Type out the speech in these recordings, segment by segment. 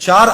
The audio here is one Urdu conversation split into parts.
4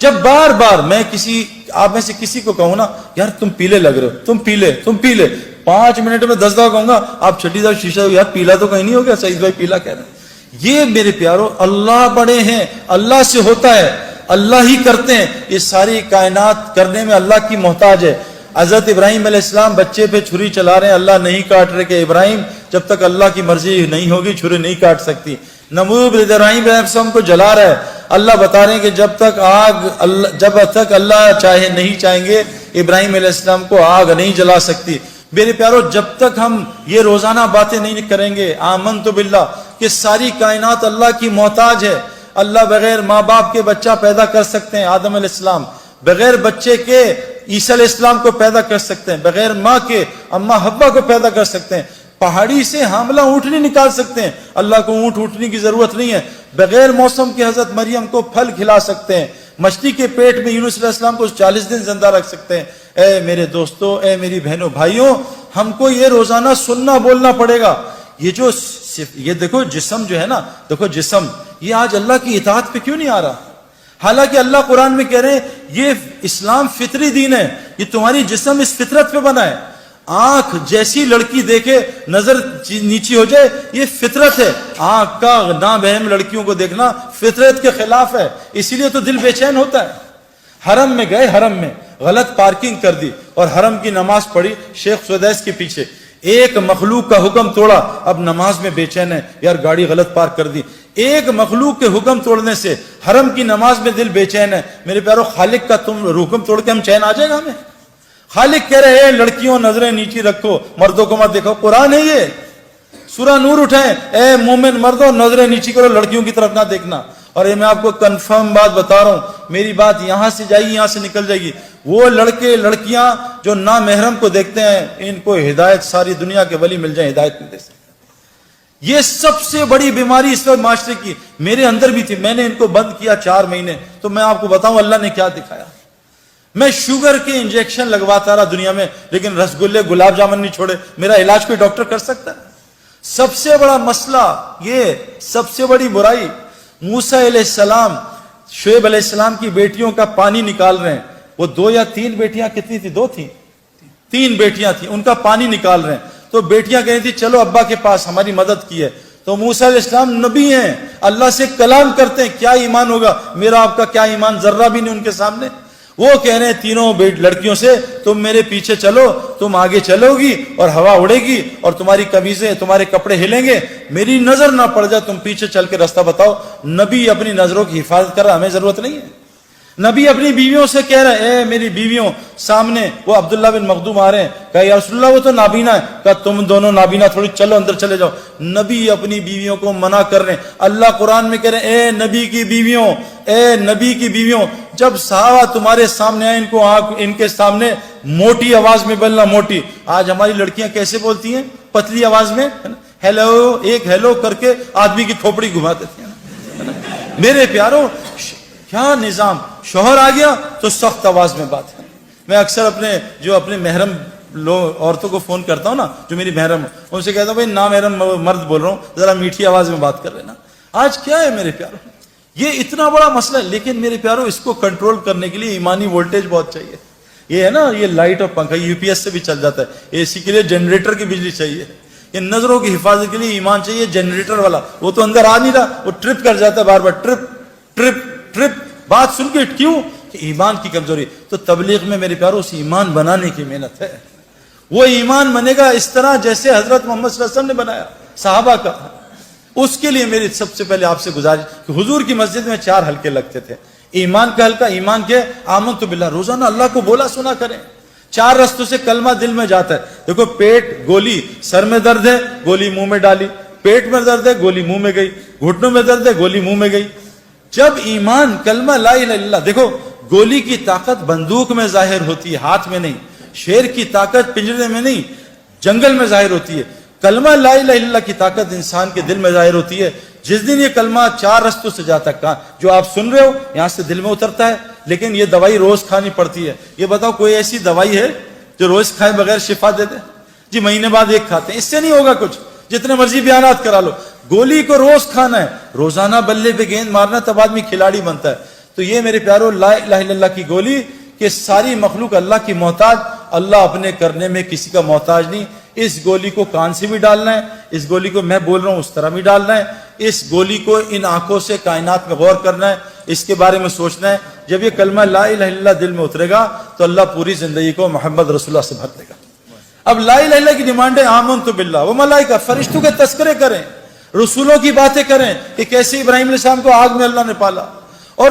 جب بار بار میں آپ میں سے کسی کو کہوں نا یار تم پیلے لگ رہے ہو، تم پیلے 5 منٹ میں 10 دفعہ کہوں گا آپ چھٹی دفعہ شیشہ یار پیلا تو کہیں نہیں ہو گیا، سعید بھائی پیلا کہہ رہے ہیں۔ یہ میرے پیارو اللہ بڑے ہیں، اللہ سے ہوتا ہے، اللہ ہی کرتے ہیں، یہ ساری کائنات کرنے میں اللہ کی محتاج ہے۔ حضرت ابراہیم علیہ السلام بچے پہ چھری چلا رہے ہیں، اللہ نہیں کاٹ رہے کہ ابراہیم جب تک اللہ کی مرضی نہیں ہوگی چھری نہیں کاٹ سکتی۔ نمرود ابراہیم علیہ السلام کو جلا رہا ہے، اللہ بتا رہے ہیں کہ جب تک اللہ نہیں چاہیں گے ابراہیم علیہ السلام کو آگ نہیں جلا سکتی۔ میرے پیارو جب تک ہم یہ روزانہ باتیں نہیں کریں گے آمنت باللہ کہ ساری کائنات اللہ کی محتاج ہے، اللہ بغیر ماں باپ کے بچہ پیدا کر سکتے ہیں، آدم علیہ السلام بغیر بچے کے عیسیٰ علیہ السلام کو پیدا کر سکتے ہیں، بغیر ماں کے اماں حوا کو پیدا کر سکتے ہیں، پہاڑی سے حاملہ اونٹنی نکال سکتے ہیں، اللہ کو اونٹنی کی ضرورت نہیں ہے، بغیر موسم کے حضرت مریم کو پھل کھلا سکتے ہیں، مچھلی کے پیٹ میں یونس علیہ السلام کو 40 دن زندہ رکھ سکتے ہیں۔ اے میرے دوستو، اے میری بہنوں بھائیوں، ہم کو یہ روزانہ سننا بولنا پڑے گا۔ یہ دیکھو جسم جو ہے نا، دیکھو جسم یہ آج اللہ کی اطاعت پہ کیوں نہیں آ رہا؟ حالانکہ اللہ قرآن میں کہہ رہے ہیں یہ اسلام فطری دین ہے، یہ تمہاری جسم اس فطرت پہ بنا ہے۔ آنکھ جیسی لڑکی دیکھے نظر نیچی ہو جائے، یہ فطرت ہے۔ آنکھ کا نابہم لڑکیوں کو دیکھنا فطرت کے خلاف ہے، اسی لیے تو دل بے چین ہوتا ہے۔ حرم میں گئے، حرم میں غلط پارکنگ کر دی اور حرم کی نماز پڑھی شیخ سدیس کے پیچھے، ایک مخلوق کا حکم توڑا، اب نماز میں بے چین ہے، یار گاڑی غلط پارک کر دی۔ ایک مخلوق کے حکم توڑنے سے حرم کی نماز میں دل بے چین ہے۔ میرے پیارو خالق کا تم حکم توڑ کے ہم چین آ جائے گا ہمیں؟ خالق کہہ رہے ہیں لڑکیوں نظریں نیچی رکھو، مردوں کو مت دیکھو، قرآن ہے یہ، سورہ نور اٹھائیں، اے مومن مردوں نظریں نیچی کرو، لڑکیوں کی طرف نہ دیکھنا۔ اور یہ میں آپ کو کنفرم بات بتا رہا ہوں، میری بات یہاں سے جائے گی یہاں سے نکل جائے گی، وہ لڑکے لڑکیاں جو نامحرم کو دیکھتے ہیں ان کو ہدایت ساری دنیا کے ولی مل جائیں، ہدایت نہیں دے سکتے۔ یہ سب سے بڑی بیماری اس وقت معاشرے کی میرے اندر بھی تھی، میں نے ان کو بند کیا 4 مہینے، تو میں آپ کو بتاؤں اللہ نے کیا دکھایا۔ میں شوگر کے انجیکشن لگواتا رہا دنیا میں، لیکن رسگلے گلاب جامن نہیں چھوڑے۔ میرا علاج کوئی ڈاکٹر کر سکتا ہے؟ سب سے بڑا مسئلہ یہ، سب سے بڑی برائی، موسیٰ علیہ السلام شعیب علیہ السلام کی بیٹیوں کا پانی نکال رہے ہیں، وہ 2 یا 3 بیٹیاں، کتنی تھی؟ 2 تھیں، 3 بیٹیاں تھیں، ان کا پانی نکال رہے ہیں، تو بیٹیاں کہہ رہی تھی چلو ابا کے پاس، ہماری مدد کی ہے۔ تو موسیٰ علیہ السلام نبی ہیں، اللہ سے کلام کرتے ہیں، کیا ایمان ہوگا میرا آپ کا؟ کیا ایمان؟ ذرہ بھی نہیں ان کے سامنے۔ وہ کہہ رہے ہیں تینوں لڑکیوں سے تم میرے پیچھے چلو، تم آگے چلو گی اور ہوا اڑے گی اور تمہاری قمیضیں تمہارے کپڑے ہلیں گے، میری نظر نہ پڑ جائے، تم پیچھے چل کے راستہ بتاؤ۔ نبی اپنی نظروں کی حفاظت کر رہا، ہمیں ضرورت نہیں ہے۔ نبی اپنی بیویوں سے کہہ رہے ہیں اے میری بیویوں، سامنے وہ عبداللہ بن مخدوم آ رہے ہیں، کہا یا رسول اللہ وہ تو نابینا ہے، کہا تم دونوں نابینا تھوڑی، چلو اندر چلے جاؤ۔ نبی اپنی بیویوں کو منع کر رہے ہیں۔ اللہ قرآن میں کہہ رہے ہیں اے نبی کی بیویوں، اے نبی کی بیویوں، جب صحابہ تمہارے سامنے آئے ان کے سامنے موٹی آواز میں بولنا، موٹی۔ آج ہماری لڑکیاں کیسے بولتی ہیں؟ پتلی آواز میں، ہیلو، ایک ہیلو کر کے آدمی کی کھوپڑی گھما دیتی ہیں۔ میرے پیاروں کیا نظام، شوہر آ گیا تو سخت آواز میں بات ہے۔ میں اکثر اپنے محرم عورتوں کو فون کرتا ہوں نا، جو میری محرم، ان سے کہتا ہوں بھائی نامحرم مرد بول رہا ہوں، ذرا میٹھی آواز میں بات کر لینا۔ آج کیا ہے میرے پیاروں، یہ اتنا بڑا مسئلہ ہے، لیکن میرے پیاروں اس کو کنٹرول کرنے کے لیے ایمانی وولٹیج بہت چاہیے۔ یہ ہے نا، یہ لائٹ اور پنکھا یو پی ایس سے بھی چل جاتا ہے، اے سی کے لیے جنریٹر کی بجلی چاہیے، یہ نظروں کی حفاظت کے لیے ایمان چاہیے جنریٹر والا، وہ تو اندر آ نہیں رہا، وہ ٹرپ کر جاتا ہے بار بار، ٹرپ ٹرپ ٹرپ، بات سن کے کیوں؟ کہ ایمان کی کمزوری۔ تو تبلیغ میں میرے پیاروں اس ایمان بنانے کی محنت ہے، وہ ایمان بنے گا اس طرح جیسے حضرت محمد صلی اللہ علیہ وسلم نے بنایا صحابہ کا۔ اس کے لیے میری سب سے پہلے آپ سے گزارش کہ حضور کی مسجد میں 4 حلقے لگتے تھے، ایمان کا حلقہ، ایمان کے آمنت باللہ، روزانہ اللہ کو بولا سنا کریں۔ 4 رستوں سے کلمہ دل میں جاتا ہے۔ دیکھو پیٹ گولی، سر میں درد ہے گولی منہ میں ڈالی، پیٹ میں درد ہے گولی منہ میں گئی، گھٹنوں میں درد ہے گولی منہ میں گئی۔ جب ایمان کلمہ لا الہ الا اللہ، دیکھو گولی کی طاقت بندوق میں ظاہر ہوتی ہے، ہاتھ میں نہیں، شیر کی طاقت پنجرے میں نہیں، جنگل میں ظاہر ہوتی ہے۔ کلمہ لا الہ الا اللہ کی طاقت انسان کے دل میں ظاہر ہوتی ہے۔ جس دن یہ کلمہ 4 رستوں سے جاتا ہے، جو آپ سن رہے ہو یہاں سے دل میں اترتا ہے، لیکن یہ دوائی روز کھانی پڑتی ہے۔ یہ بتاؤ کوئی ایسی دوائی ہے جو روز کھائے بغیر شفا دے دے؟ جی مہینے بعد ایک کھاتے ہیں، اس سے نہیں ہوگا کچھ، جتنے مرضی بیانات کرا لو۔ گولی کو روز کھانا ہے، روزانہ بلے پہ گیند مارنا، تب آدمی کھلاڑی بنتا ہے۔ تو تو یہ میرے پیارو لا الہ الا اللہ کی گولی کہ ساری مخلوق اللہ کی محتاج، اللہ اپنے کرنے میں کسی کا محتاج نہیں. اس گولی کو کان سے بھی ڈالنا ہے، اس گولی کو میں بول رہا ہوں اس طرح بھی ڈالنا ہے، اس گولی کو ان آنکھوں سے کائنات میں غور کرنا ہے، اس کے بارے میں سوچنا ہے. جب یہ کلمہ لا الہ الا اللہ دل میں اترے گا تو اللہ پوری زندگی کو محمد رسول اللہ سے بھر دے گا. اب لا الہ الا اللہ کی ڈیمانڈ ہے آمنت باللہ و ملائکہ، فرشتوں کے تذکرے کریں، رسولوں کی باتیں کریں کہ کیسے ابراہیم علیہ السلام کو آگ میں اللہ نے پالا، اور